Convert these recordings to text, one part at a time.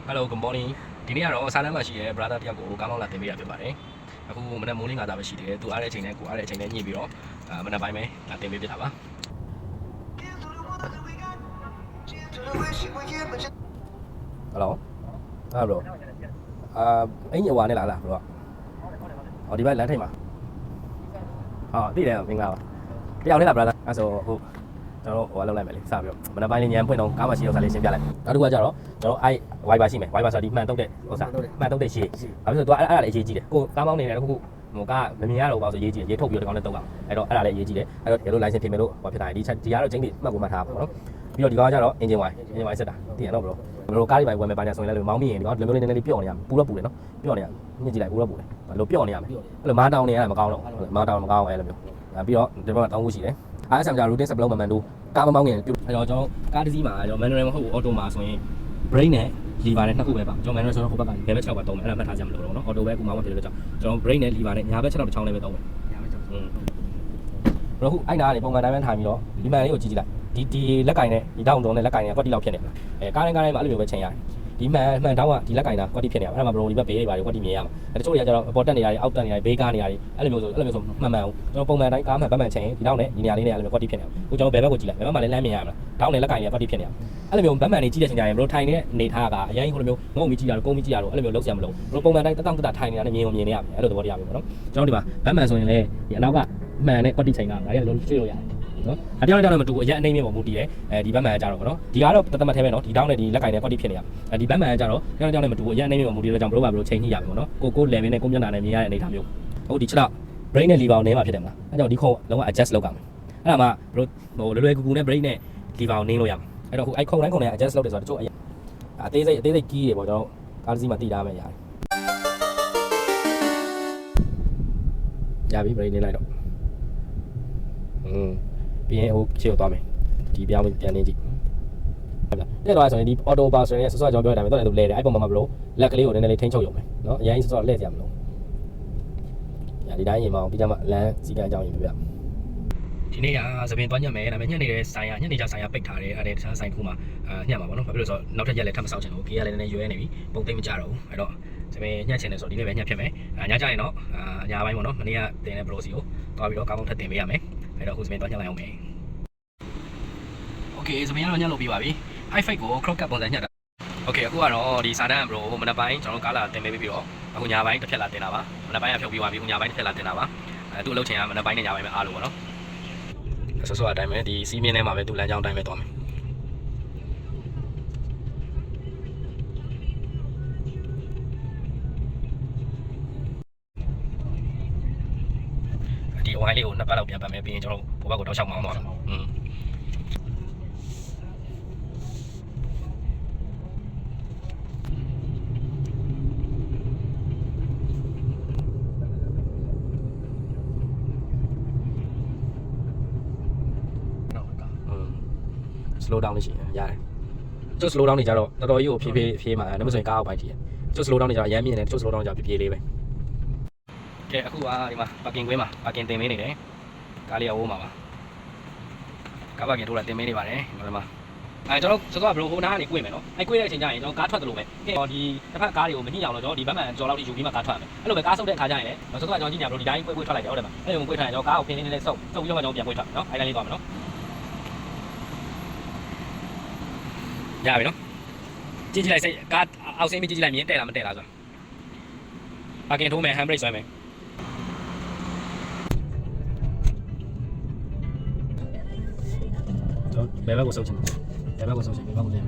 Hello good morning ဒီနေ့ကတော့စာတမ်းမှာရှိတဲ့ brother တယောက်ကိုကားမောင်းလာတင်ပေးရဖြစ်ပါတယ်အခုမနက်မိုးလင်း9:00ပဲရှိတယ်သူအားတဲ့အချိန်နဲ့ကိုအားတဲ့အချိန်နဲ့ညှိပြီးတော့မနက်ပိုင်းပဲလာတင်ပေးပြတာပါ Hello bro အင်ဂျင်ဝါနဲ့လာလား bro ဟောဒီဘက်လမ်းထိပ်မှာသိတယ်မင်္ဂလာပါတယောက်နဲ့လား brother အဲ့ဆိုဟုတ်ကျွန်တော်ဟိုလောက်လိုက်မယ်လေစပြီးတော့မနက်ပိုင်းလေးညံဖွင့်တော့ကားမရှိတော့ဆက်လေးရှင်းပြလိုက်နောက်တစ်ခုကကြတော့ကျွန်တော်Viber ရှိမယ် Viber ဆိုဒီမှန်တုတ်တဲ့ဥစ္စာမှန်တုတ်တဲ့ရှေ့ဘာဖြစ်လို့သူအဲ့ဒါလည်းအရေးကြီးတယ်ကိုကားမောင်းနေတယ်တခုခုဟိုကမမြင်ရတော့ပါဆိုရေးကြည့်ရေးထုတ်ပြီးတော့ဒီကောင်နဲ့တုတ်အောင်အဲ့တော့အဲ့ဒါလည်းအရေးကြီးတယ်အဲ့တော့ဒီလို license ပြင်မယ်လို့ဟောဖြစ်တာဒီကတော့ချင်းတွေမှတ်ကိုမှတ်ထားပါတော့ပြီးတော့ဒီကောင်ကကြတော့ engine Y ဆက်တာတည်ရတော့ bro ကားတွေပိုင်းဝယ်မယ်ပါညာဆိုရင်လည်းမောင်းမိရင်ဒီကောင်ဒီလိုမျိုးလေးနည်းနည်းလေးပျော့နေရပူတော့ပူတယ်နော်ပျော့နေရညစ်ကြည့်လိုက်ပူတော့ပူတယ်ဘယ်လိုပျော့နေရမလဲအဲ့လိုမားတောင်းနေရတာမကောင်းတော့မားတောင်းမကောင်းအဲ့လိုမျိုးပြီးတော့ဒီဘက်ကတောင်းဖို့ရှိတယ်အားဆံကြ routine supply မှန်တို့ကားမမောင်းခင်ပြုတ်အဲ့တော့ကျွန်တော်ကားတစ်စီးမှာကျွန်တော် manual မဟုတ်ဘူး auto မှာဆိုရင် brake နဲ့ lever နဲ့နှစ်ခုပဲပါကျွန်တော် manual ဆိုတော့ဟိုဘက်ကဘယ်ဘက်6ပါတုံးမယ်အဲ့ဒါမှတ်ထားကြမလို့တော့နော် auto ပဲကူမောင်းမှဖြစ်လို့ကြောင့်ကျွန်တော် brake နဲ့ lever နဲ့ညာဘက်6တစ်ချောင်းလေးပဲတုံးမယ်ညာဘက်6ဘယ်ဟုတ်အဲ့နာကနေပုံမှန်တိုင်းပဲထိုင်ပြီးတော့ဒီမှန်လေးကိုကြည့်ကြည့်လိုက်ဒီလက်ကင်နဲ့ဒီတောင်းတုံးနဲ့လက်ကင်နဲ့ကွက်တီလောက်ဖြစ်နေမှာကားတိုင်းမှာအဲ့လိုမျိုးပဲချိန်ရတယ်ဒီမှန်တောင်းကဒီလက်ကင်တာကွက်တီဖြစ်နေမှာအဲ့ဒါမှ bro ဒီဘက်ဘေးတွေပါကွက်တီမြင်ရမှာတချို့တွေကကျတော့အပေါ်တက်နေရတယ်အောက်တက်နေရတယ်ဘေးကားနေရတယ်အဲ့လိုမျိုးဆိုမှန်အောင်ကျွန်တော်ပုံမှန်တိုင်းကားမှန်ပတ်မှန်ချိန်ဒီတောင်းနဲ့ဒီနေရာလေးနဲ့အဲ့လိုမျိုးကွက်တီဖြစ်နေအောင်ကိုကျွန်တော်ဘယ်ဘက်ကိုကြည့်လိုက်ဘယ်ဘက်မှာလဲလမ်းမြင်ရမှာတောင်းနဲ့လက်ကင်နဲ့ကွက်တီဖြစ်နေအောင်အဲ့လိုမျိုးဗတ်မှန်နေကြည့်တဲ့ချိန်ကျရင် bro ထိုင်နေတဲ့အနေထားကအရင်ဟိုလိုမျိုးငုံမီကြည့်ရတော့ကုန်းမီကြည့်ရတော့အဲ့လိုမျိုးလောက်ဆရာမလို့ bro ပုံမှန်တိုင်းတောင်းတက်ထိုင်နေတာနဲ့မြင်နေရမယ်အဲ့လိုသဘောတရားပဲပေါ့နော်ကျွန်တော်ဒီမှာဗတ်မှန်ဆိုရင်လည်းဒီအနောက်ကမှန်နဲ့ကွက်တီချိန်ကဒါရလုံးကြည့်လို့ရတယ်နော်အတယောက်တော့မတူအရင်အနေနဲ့ပေါ့မူတည်တယ်ဒီဘတ်မှန်ကကြတော့ဗောနော်ဒီကတော့တသက်မထဲပဲနော်ဒီတောင်းနဲ့ဒီလက်ကင်နဲ့ကွက်တီဖြစ်နေရဒီဘတ်မှန်ကကြတော့တယောက်နဲ့မတူအရင်အနေနဲ့ပေါ့မူတည်တဲ့ကြောင့်ဘလို့ပါဘလို့ချိန်ညှိရမယ်ဗောနော်ကို level နဲ့ကိုမျက်နှာနဲ့မြင်ရတဲ့အနေထားမျိုးဟုတ်ဒီချက်တော့ brake နဲ့ lever ကိုနင်းမှာဖြစ်တယ်မလားအဲကြောင့်ဒီခုံလုံးဝ adjust လုပ်ကြမယ်အဲ့ဒါမှဘလို့ဟိုလွယ်လွယ်ကူကူနဲ့ brake နဲ့ lever ကိုနင်းလို့ရမှာအဲ့တော့ဟိုအဲ့ခုံတိုင်းခုံတိုင်း adjust လုပ်တယ်ဆိုတော့တချို့အသေးစိတ်ကြီးတယ်ဗောကျွန်တော်ကားတစ်စီးမှာတည်ထားမယ်ရတယ်ရပြီ brake နင်းလိုက်တော့ပြီးရင်ဟိုခြေကိုသွားမယ်ဒီပြောင်းပြန်နေကြည့်ဟုတ်လားတဲ့တော့ဆိုရင်ဒီ auto bar ဆိုရင်ဆော့ဆော့ကြောင်းပြောရတာပဲတော့လည်းသူလဲတယ်အဲ့ပုံမှာမလို့လက်ကလေးကိုနည်းနည်းလေးထိန်းချုပ်ရုံပဲเนาะအရင်ဆော့ဆော့လှည့်ကြရမလို့ညာဒီတိုင်းရင်မအောင်ပြီးကြမှာလမ်းစီကံအကြောင်းရင်ပြပြဒီနေ့ကသပင်သွားညက်မယ်ဒါပေမဲ့ညက်နေတဲ့ဆိုင်ညက်နေကြဆိုင်ပိတ်ထားတယ်အဲ့ဒါတခြားဆိုင်ခုမှာညက်မှာပေါ့နော်ဘာဖြစ်လို့ဆိုတော့နောက်ထပ်ရက်လည်းထပ်မဆောက်ချင်ဘူးကေကလည်းနည်းနည်းရွဲနေပြီပုံသိမ့်မကြတော့ဘူးအဲ့တော့သပင်ညက်ချင်တယ်ဆိုတော့ဒီနေ့ပဲညက်ဖြစ်မယ်ညကြရင်တော့ညပိုင်းပေါ့နော်မနေ့ကတင်တဲ့ bro စီကိုသွားပြီးတော့ကားပုံထပ်တင်ပေးရမယ်အဲ့တော့ခုသပင်သွားညက်လိုက်အောင်မယ်Okay သပင်ကတော့ညက်လို့ပြီးပါပြီ high fight ကို crop cut ပုံစံညက်တာ Okay အခုကတော့ဒီစာတန်း bro မနက်ပိုင်းကျွန်တော်ကားလာတင်ပေးပြီးတော့အခုညပိုင်းတစ်ဖြက်လာတင်တာပါမနက်ပိုင်းကဖြုတ်ပြီးသွားပြီအခုညပိုင်းတစ်ဖြက်လာတင်တာပါသူ့အလုပ်ချိန်ကမနက်ပိုင်းနဲ့ညပိုင်းပဲအားလို့ပေါ့နော်ဆော့ဆော့အတိုင်းပဲဒီစီးမြင်းထဲမှာပဲသူ့လမ်းကြောင်းအတိုင်းပဲသွားမယ်ဒီဝိုင်းလေးကိုနှစ်ပတ်လောက်ပြန်ပတ်မယ်ပြီးရင်ကျွန်တော်ဘိုးဘက်ကိုတောက်လျှောက်မောင်းသွားမယ်slow down လေးရှိရတယ်ကျုပ် slow down နေကြတော့တော်တော်ကြီးကိုဖြည်းမှာဒါမှမဟုတ်ရင်ကားအောက်ပိုင်းကြီးကျုပ် slow down နေကြတော့ရမ်းမြင်တယ်ကျုပ် slow down ကြဖြည်းလေးပဲကဲအခုကဒီမှာ parking ကွင်းမှာ parking တင်ပေးနေတယ်ကားလေးအဝိုးမှာပါကား parking ထိုးလာတင်ပေးနေပါတယ်ဒီမှာကျွန်တော်စောစောက bro ဟိုနားကနေကွေ့မယ်နော်ကွေ့တဲ့အချိန်ကျရင်ကျွန်တော်ကားထွက်တယ်လို့ပဲကဲဒီတစ်ဖက်ကားတွေကိုမညှိအောင်တော့ကျွန်တော်ဒီဘက်မှန်ကြော်လောက်ထိယူပြီးမှကားထွက်မယ်အဲ့လိုပဲကားဆုပ်တဲ့အခါကျရင်လည်းစောစောကကျွန်တော်ကြည့်နေ bro ဒီတိုင်းကွေ့ထွက်လိုက်တယ်ဟုတ်တယ်မအဲ့လိုကွေ့ထွက်ရင်ကျွန်တော်ကားကိုဖင်းနေဆုပ်ပြီးတော့ကျွန်တော်ပြန်ကွေ့ထွက်နော်အဲ့တိုင်းလေးသွားမယ်နော်ရပြီနော်ကြည့်လိုက်စိတ်ကားအောက်ဆင်းပြီးကြည့်လိုက်မြင်တဲ့လားမတဲ့လားဆိုတာပါကင်ထိုးမယ် handbrake ဆွဲမယ်တော့ဘယ်ဘက်ကိုဆုပ်ချင်ဘယ်ဘက်ကိုဆုပ်ချင်ဘယ်ဘက်ကိုလ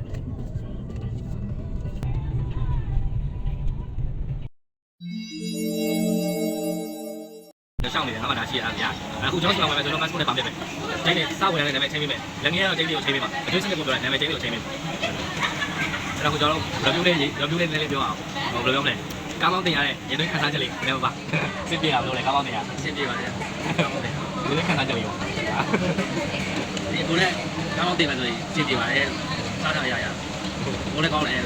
ဲရှောင်းနေတယ်ငါမှဒါရှိရတာအခုကျွန်တော်ဆိုတော့ mask နဲ့ပတ်ပြပဲချိန်နေစောက်ဝင်ရတဲ့နာမည်ချိန်ပေးမယ်လက်ငယ်ကတော့ချိန်ပြီးကိုချိန်ပေးပါအကျွေးစနစ်ကိုပြောတယ်နာမည်ချိန်ပြီးကိုချိန်ပေးအဲ့တော့ကျွန်တော် review လေးနည်းနည်းပြောအောင်ဘယ်လိုပြောမလဲကားမောင်းတင်ရတဲ့ရင်သွေးခန်းစားချက်လေးနည်းနည်းပါစစ်ပြေတာဘယ်လိုလဲကားမောင်းတင်ရစစ်ပြေပါတယ်ကားမောင်းတင်ရင်သွေးခန်းစားချက်လေးရောဒီကိုလည်းကားမောင်းတင်မယ်ဆိုရင်စစ်ပြေပါတယ်စားတာရဘိုးလည်းကောင်းတယ်